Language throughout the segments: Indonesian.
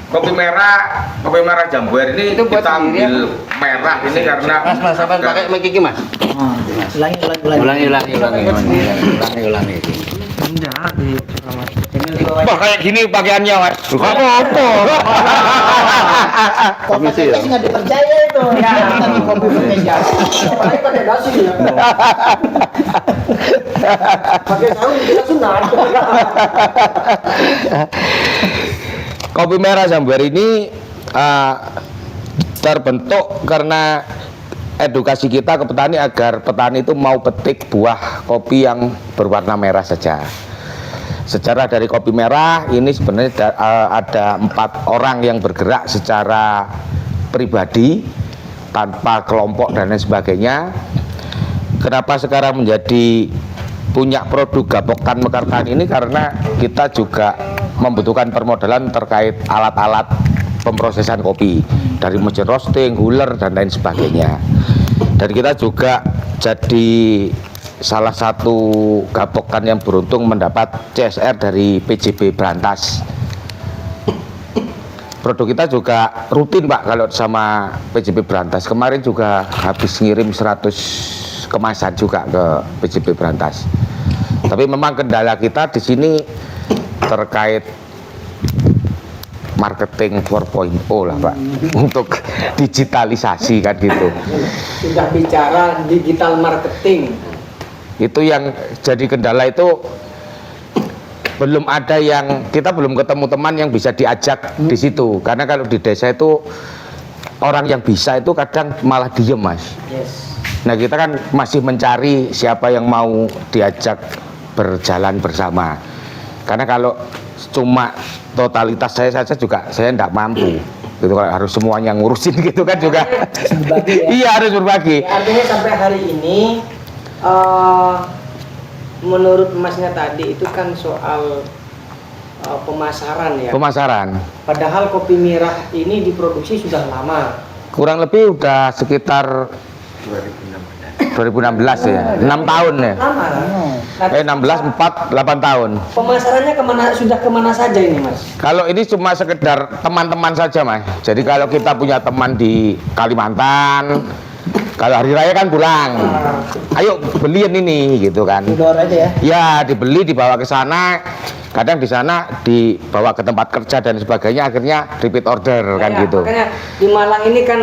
Kopi merah Jambuer ini Itu buat kita sendiri ambil merah ini karena Mas, apa pakai mic iki, Mas? Ulangi. Enggak di wah kayak gini pakaiannya Mas. Apa-apa. Komisi ya. Nggak dipercaya itu. Ya, tapi kopi berbeda. Apalagi pakai dasi ya. Pakai saung kita sunat. Kopi merah Jambuer ini terbentuk karena edukasi kita ke petani agar petani itu mau petik buah kopi yang berwarna merah saja. Sejarah dari kopi merah ini sebenarnya ada 4 orang yang bergerak secara pribadi tanpa kelompok dan lain sebagainya. Kenapa sekarang menjadi punya produk Gapoktan Mekarta ini karena kita juga membutuhkan permodalan terkait alat-alat pemrosesan kopi dari mesin roasting, huller dan lain sebagainya. Dan kita juga jadi salah satu Gapoktan yang beruntung mendapat CSR dari PJB Brantas. Produk kita juga rutin Pak kalau sama PJB Brantas. Kemarin juga habis ngirim 100 kemasan juga ke PJB Brantas. Tapi memang kendala kita di sini terkait marketing 4.0 lah Pak, untuk digitalisasi kan gitu. Sudah bicara digital marketing. Itu yang jadi kendala itu belum ada yang kita belum ketemu teman yang bisa diajak di situ. Karena kalau di desa itu orang yang bisa itu kadang malah diem Mas. Yes. Nah kita kan masih mencari siapa yang mau diajak berjalan bersama. Karena kalau cuma totalitas saya saja juga saya tidak mampu. Gitu kan harus semuanya ngurusin gitu kan juga. Berbagi ya. Iya harus berbagi. Ya, artinya sampai hari ini menurut Masnya tadi itu kan soal pemasaran ya. Pemasaran. Padahal kopi merah ini diproduksi sudah lama. Kurang lebih udah sekitar 2016 ya, 6 tahun ya. Lama kan? 16, 4, 8 tahun. Pemasarannya kemana saja ini Mas? Kalau ini cuma sekedar teman-teman saja Mas. Jadi kalau kita punya teman di Kalimantan, kalau hari raya kan pulang, ayo beliin ini gitu kan. Didor aja ya? Ya dibeli dibawa ke sana, kadang di sana dibawa ke tempat kerja dan sebagainya, akhirnya repeat order kan Ya, gitu. Makanya di Malang ini kan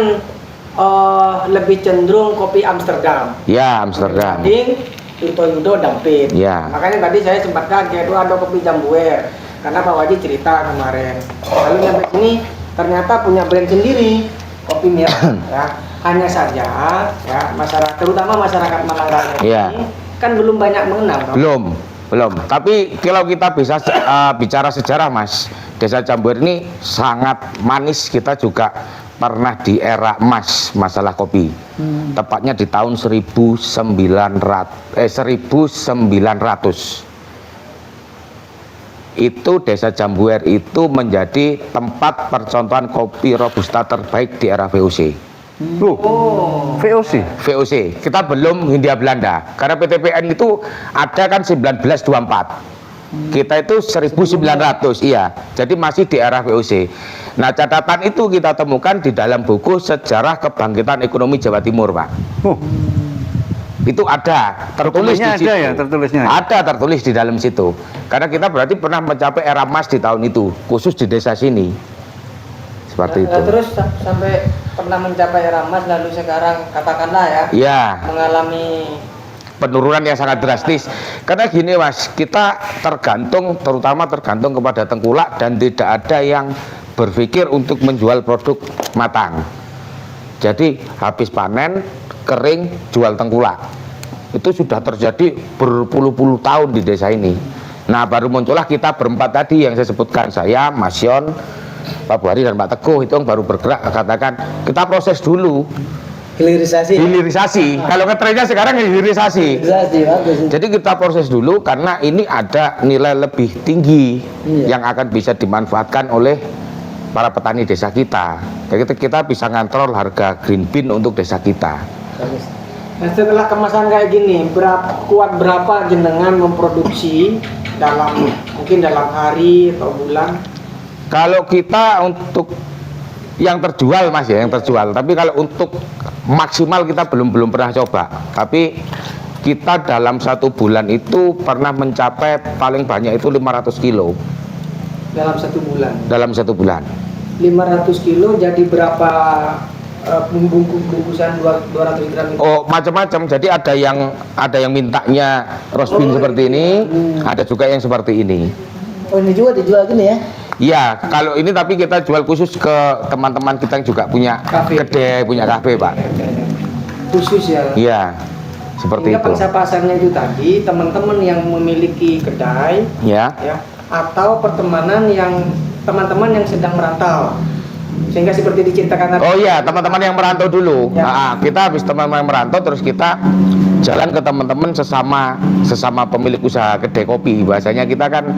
lebih cenderung kopi Amsterdam. Ya Amsterdam. Dibanding Tirto Yudo Dampit. Ya. Makanya tadi saya sempat kaget, ada kopi Jambuer. Karena Pak Waji cerita kemarin. Lalu sampai sini ternyata punya brand sendiri kopi merah. Ya. Hanya saja ya masyarakat, terutama masyarakat Malang Raya Ya. ini kan belum banyak mengenal. Belum. Tapi kalau kita bisa bicara sejarah Mas, Desa Jambuer ini sangat manis. Kita juga pernah di era emas masalah kopi. Tepatnya di tahun 1900. Itu Desa Jambuer itu menjadi tempat percontohan kopi robusta terbaik di era VOC. VOC. VOC, kita belum Hindia Belanda. Karena PTPN itu ada kan 1924. Kita itu 1900, iya. Jadi masih di era VOC. Nah, catatan itu kita temukan di dalam buku Sejarah Kebangkitan Ekonomi Jawa Timur, Pak. Itu ada tertulis di situ. Ada ya tertulisnya. Ada tertulis di dalam situ. Karena kita berarti pernah mencapai era emas di tahun itu, khusus di desa sini. Seperti itu. Terus sampai pernah mencapai era emas, lalu sekarang katakanlah ya Iya. mengalami Penurunan yang sangat drastis. Karena gini Mas, kita terutama tergantung kepada tengkulak dan tidak ada yang berpikir untuk menjual produk matang. Jadi habis panen, kering, jual tengkulak. Itu sudah terjadi berpuluh-puluh tahun di desa ini. Nah baru muncullah kita berempat tadi yang saya sebutkan, saya, Mas Yon, Pak Buhari dan Pak Teguh, itu yang baru bergerak katakan kita proses dulu. Hilirisasi. Kalau ngetrennya sekarang hilirisasi. Jadi kita proses dulu karena ini ada nilai lebih tinggi yang akan bisa dimanfaatkan oleh para petani desa kita. Jadi kita bisa ngontrol harga green bean untuk desa kita. Nah, setelah kemasan kayak gini, kuat berapa jenengan memproduksi mungkin dalam hari atau bulan? Kalau kita untuk yang terjual Mas ya, yang terjual. Tapi kalau untuk maksimal kita belum pernah coba. Tapi kita dalam 1 bulan itu pernah mencapai paling banyak itu 500 kilo Dalam 1 bulan. dalam 1 bulan. 500 kilo jadi berapa bungkusan 200 gram itu? Oh, macam-macam. Jadi ada yang mintanya roast beef seperti ini, ada juga yang seperti ini. Oh, ini juga dijual gini ya? Iya, kalau ini tapi kita jual khusus ke teman-teman kita yang juga punya Kafe. kedai, punya kafe, Pak. Khusus ya. Iya, seperti Sehingga itu. pangsa pasarnya itu tadi teman-teman yang memiliki kedai Ya, ya atau pertemanan yang teman-teman yang sedang merantau. Sehingga seperti diceritakan tadi. oh iya, teman-teman yang merantau dulu. Ya. Nah, kita habis teman-teman yang merantau, terus kita jalan ke teman-teman sesama pemilik usaha kedai kopi. Bahasanya kita kan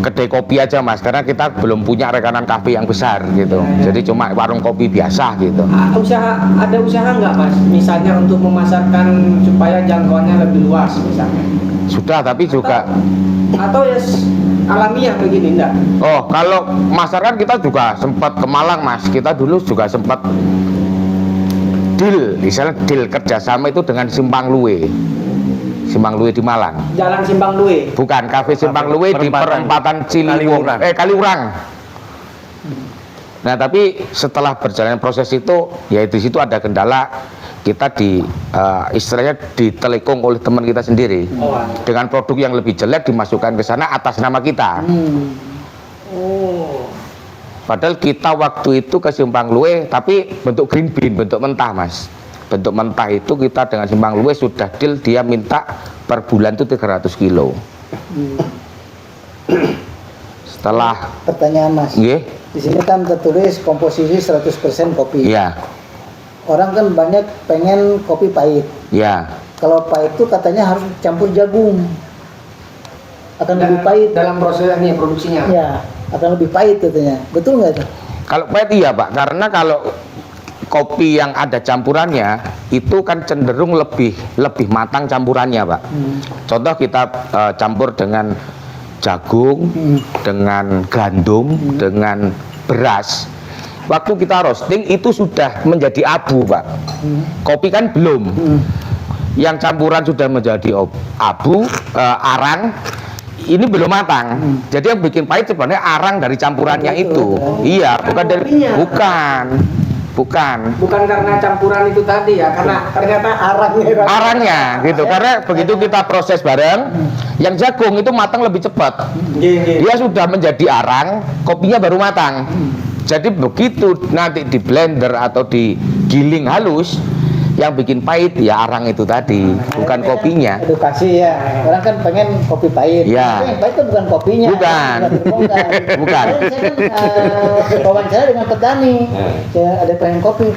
kedai kopi aja Mas, karena kita belum punya rekanan kafe yang besar gitu. Jadi cuma warung kopi biasa gitu. Ada usaha nggak Mas? Misalnya untuk memasarkan supaya jangkauannya lebih luas misalnya. Sudah, tapi juga Atau ya alamiah begini enggak? oh, kalau masyarakat kita juga sempat ke Malang Mas. Kita dulu juga sempat misalnya deal kerjasama itu dengan Simpang Luwe di Malang. Jalan Simpang Luwe. Bukan, kafe Simpang Luwe di perempatan Ciliwung, Kaliurang. Nah, tapi setelah berjalan proses itu, ya di situ ada kendala. Kita istilahnya ditelikung oleh teman kita sendiri dengan produk yang lebih jelek dimasukkan ke sana atas nama kita. Oh. Padahal kita waktu itu ke Simpang Luwe tapi bentuk green bean, bentuk mentah Mas. Bentuk mentah itu kita dengan Simpang Luwe sudah deal, dia minta per bulan itu 300 kilo. Setelah Pertanyaan Mas, nggih, di sini kan tertulis komposisi 100% kopi. ya, Orang kan banyak pengen kopi pahit. ya. Kalau pahit itu katanya harus campur jagung. Akan lebih pahit. Dalam proses ini produksinya. Ya, akan lebih pahit katanya. Betul nggak itu? Kalau pahit iya Pak, karena kalau kopi yang ada campurannya itu kan cenderung lebih matang campurannya Pak. Contoh kita campur dengan jagung, dengan gandum, dengan beras. Waktu kita roasting itu sudah menjadi abu Pak. Kopi kan belum. Yang campuran sudah menjadi abu, arang. Ini belum matang. Jadi yang bikin pahit sebenarnya arang dari campurannya itu. Iya, bukan dari bukan. Bukan karena campuran itu tadi ya, karena ternyata Arangnya gitu. Karena begitu kita proses bareng, yang jagung itu matang lebih cepat. Dia sudah menjadi arang, kopinya baru matang. Jadi begitu nanti di blender atau digiling halus, yang bikin pahit ya arang itu tadi, bukan kopinya. Edukasi ya. Orang kan pengen kopi pahit. Ya. Tapi yang pahit itu bukan kopinya. Bukan. Bukan. Saya kan wawancara dengan petani. Saya ada pengen kopi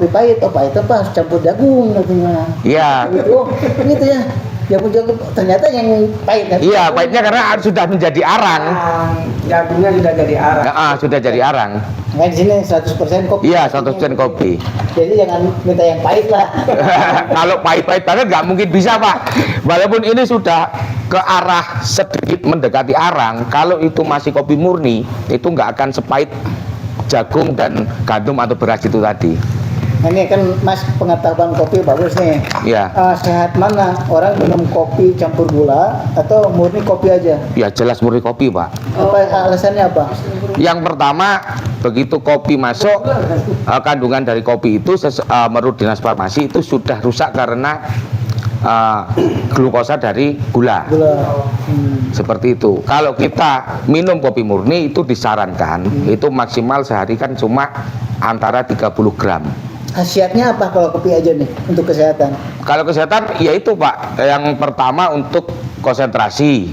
pahit. Oh pahit apa? Harus campur jagung katanya. Iya. Oh, gitu ya. Jagung ternyata yang pahit. Iya, pahitnya karena sudah menjadi arang. Jagungnya sudah jadi arang. Sudah jadi arang. Nah, di sini 100% kopi. Iya, 100% kopi. Jadi jangan minta yang pahit lah. Kalau pahit-pahit banget nggak mungkin bisa Pak. Walaupun ini sudah ke arah sedikit mendekati arang, kalau itu masih kopi murni, itu nggak akan sepahit jagung dan gandum atau beras itu tadi. Nah, ini kan Mas pengetahuan kopi bagus nih. Ya, Sehat mana orang minum kopi campur gula atau murni kopi aja? ya jelas murni kopi Pak. Alasannya apa? Yang pertama, begitu kopi masuk, kandungan dari kopi itu menurut dinas farmasi itu sudah rusak karena glukosa dari gula. Seperti itu. Kalau kita minum kopi murni itu disarankan itu maksimal sehari kan cuma antara 30 gram. Khasiatnya apa kalau kopi aja nih untuk kesehatan? Kalau kesehatan ya itu Pak, yang pertama untuk konsentrasi,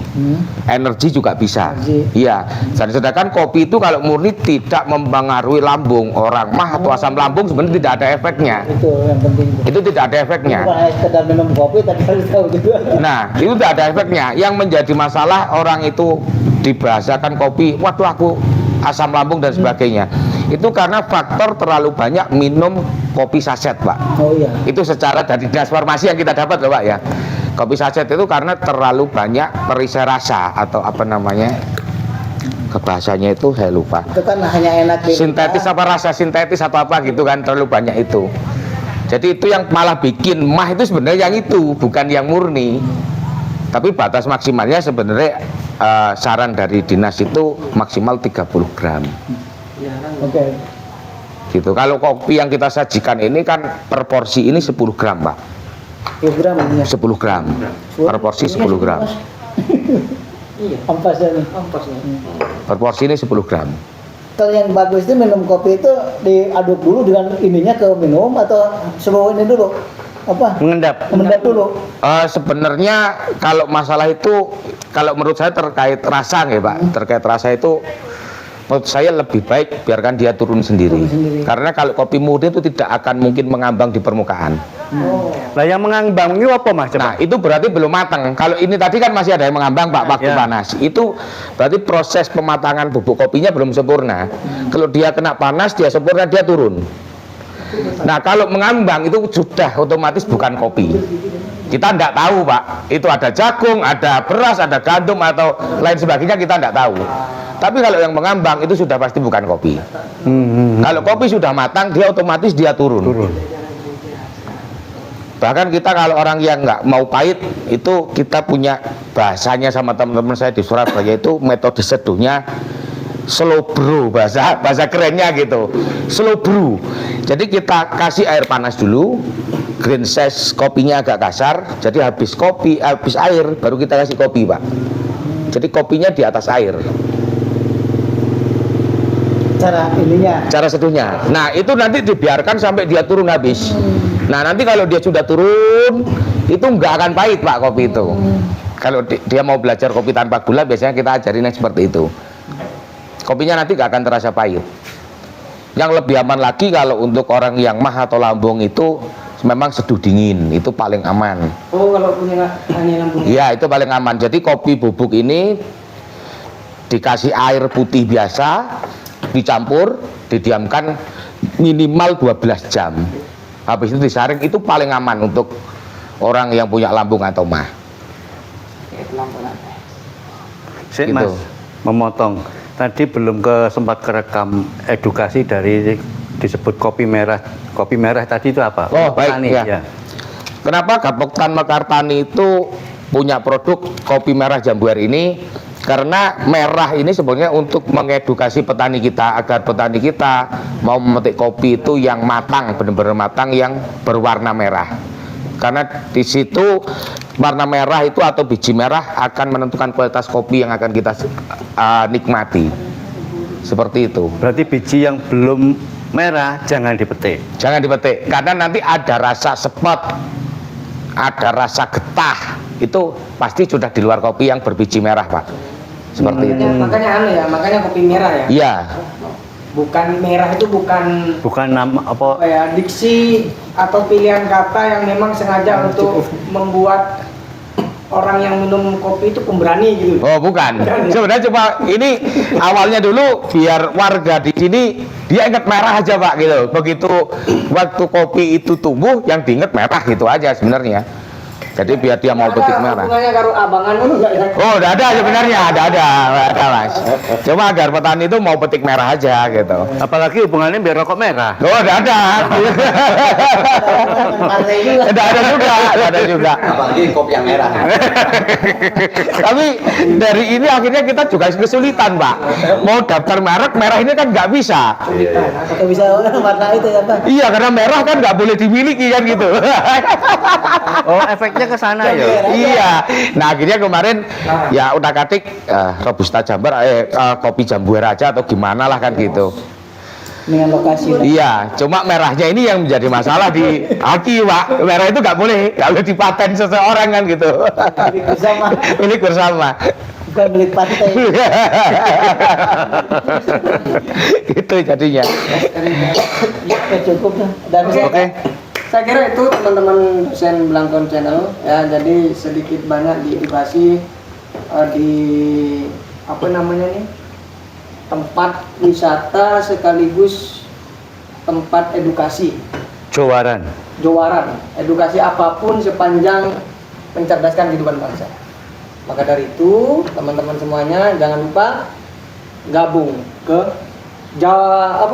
energi juga bisa. Iya. Sedangkan kopi itu kalau murni tidak mempengaruhi lambung, orang mah atau asam lambung sebenarnya tidak ada efeknya. Itu yang penting. Itu tidak ada efeknya. Bukan hanya sekedar minum kopi tapi harus tahu juga. Nah, itu tidak ada efeknya. Yang menjadi masalah orang itu dibahasakan kopi, waduh aku asam lambung dan sebagainya. Itu karena faktor terlalu banyak minum kopi saset Pak. Oh iya. Itu secara dari dinas farmasi yang kita dapat loh Pak ya. Kopi saset itu karena terlalu banyak perisai rasa atau apa namanya Bahasanya itu saya lupa. Itu kan hanya enak di Sintetis apa rasa sintetis atau apa gitu kan, terlalu banyak itu. Jadi itu yang malah bikin mah itu sebenarnya yang itu, bukan yang murni. Tapi batas maksimalnya sebenarnya saran dari dinas itu maksimal 30 gram. Oke. Gitu. Kalau kopi yang kita sajikan ini kan per porsi ini 10 gram, Pak. 10 gram ini ya. 10 gram. Per porsi 10 gram. Iya. Ampasnya nih. Ongkosnya. Per porsi ini 10 gram. Kalau yang bagus itu minum kopi itu diaduk dulu dengan ininya ke minum atau seluruh ini dulu apa? Mengendap dulu. Sebenarnya kalau masalah itu, kalau menurut saya terkait rasa ya Pak, terkait rasa itu menurut saya lebih baik biarkan dia turun sendiri. Karena kalau kopi murni itu tidak akan mungkin mengambang di permukaan. Lah yang mengambang ini apa Mas? Nah itu berarti belum matang. Kalau ini tadi kan masih ada yang mengambang Pak waktu panas. Itu berarti proses pematangan bubuk kopinya belum sempurna. Kalau dia kena panas, dia sempurna, dia turun. Nah kalau mengambang itu sudah otomatis bukan kopi. Kita tidak tahu Pak, itu ada jagung, ada beras, ada gandum atau lain sebagainya, kita tidak tahu. Tapi kalau yang mengambang itu sudah pasti bukan kopi. Kalau kopi sudah matang, dia otomatis dia turun. Bahkan kita kalau orang yang nggak mau pahit, itu kita punya bahasanya sama teman-teman saya di Surabaya, itu metode seduhnya slow brew, bahasa kerennya gitu, slow brew. Jadi kita kasih air panas dulu, green size kopinya agak kasar, jadi habis air baru kita kasih kopi Pak. Jadi kopinya di atas air. Cara seduhnya. Nah itu nanti dibiarkan sampai dia turun habis. Nah nanti kalau dia sudah turun, itu nggak akan pahit Pak kopi itu. Kalau dia mau belajar kopi tanpa gula, biasanya kita ajarin yang seperti itu. Kopinya nanti nggak akan terasa pahit. Yang lebih aman lagi kalau untuk orang yang mah atau lambung itu memang seduh dingin, itu paling aman. Oh kalau punya lambung. Iya itu paling aman. Jadi kopi bubuk ini dikasih air putih biasa, dicampur, didiamkan minimal 12 jam. Habis itu disaring, itu paling aman untuk orang yang punya lambung atau mah. Sik Gitu. Mas, memotong. Tadi belum sempat kerekam edukasi dari disebut kopi merah. Kopi merah tadi itu apa? Oh baik Petani, ya. Kenapa Gapoktan Mekartani itu punya produk kopi merah Jambuer ini? Karena merah ini sebenarnya untuk mengedukasi petani kita agar petani kita mau memetik kopi itu yang matang, benar-benar matang, yang berwarna merah. Karena di situ warna merah itu atau biji merah akan menentukan kualitas kopi yang akan kita nikmati. Seperti itu. Berarti biji yang belum merah jangan dipetik. Jangan dipetik karena nanti ada rasa sepet, ada rasa getah. Itu pasti sudah di luar kopi yang berbiji merah Pak. Seperti itu. Makanya kopi merah ya. Iya. Bukan merah itu bukan nama apa ya, diksi atau pilihan kata yang memang sengaja untuk membuat orang yang minum kopi itu pemberani gitu. Oh bukan. Sebenarnya cuma ini awalnya dulu biar warga di sini dia ingat merah aja Pak gitu. Begitu waktu kopi itu tumbuh yang diingat merah gitu aja sebenarnya. Jadi biar dia mau petik merah. Hubungannya karo abangan itu enggak ya? Oh, udah ada sebenarnya, ada Mas. Cuma agar petani itu mau petik merah aja gitu. apalagi hubungannya biar rokok merah. Oh, udah ada. Udah ada juga. Apalagi kopi yang merah. Tapi dari ini akhirnya kita juga kesulitan, Pak. Mau daftar merek, merah ini kan nggak bisa. Atau bisa warna itu ya Pak? Iya, karena merah kan nggak boleh dimiliki kan gitu. Oh, efeknya ke sana ya. Iya. Nah akhirnya kemarin ya udah katik Robusta Jambar, kopi Jambuer aja atau gimana lah kan gitu. Dengan lokasi. Iya. Cuma merahnya ini yang menjadi masalah di Aki Pak. Merah itu nggak boleh dipaten seseorang kan gitu. Milik bersama. Milik bersama. Bukan milik partai. Gitu jadinya. Ya cukup lah. Dan Oke. Saya kira itu teman-teman dosen Blangkon Channel ya, jadi sedikit banyak diedukasi di apa namanya nih, tempat wisata sekaligus tempat edukasi. Jowaran. Edukasi apapun sepanjang mencerdaskan kehidupan bangsa. Maka dari itu teman-teman semuanya jangan lupa gabung ke Jawa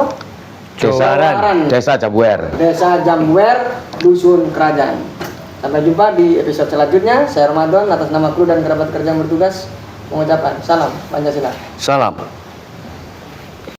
Desa Jambuer. Desa Jambuer, Dusun Kerajaan. Sampai jumpa di episode selanjutnya. Saya Ramadan atas nama kru dan kerabat kerja yang bertugas mengucapkan salam Pancasila. Salam.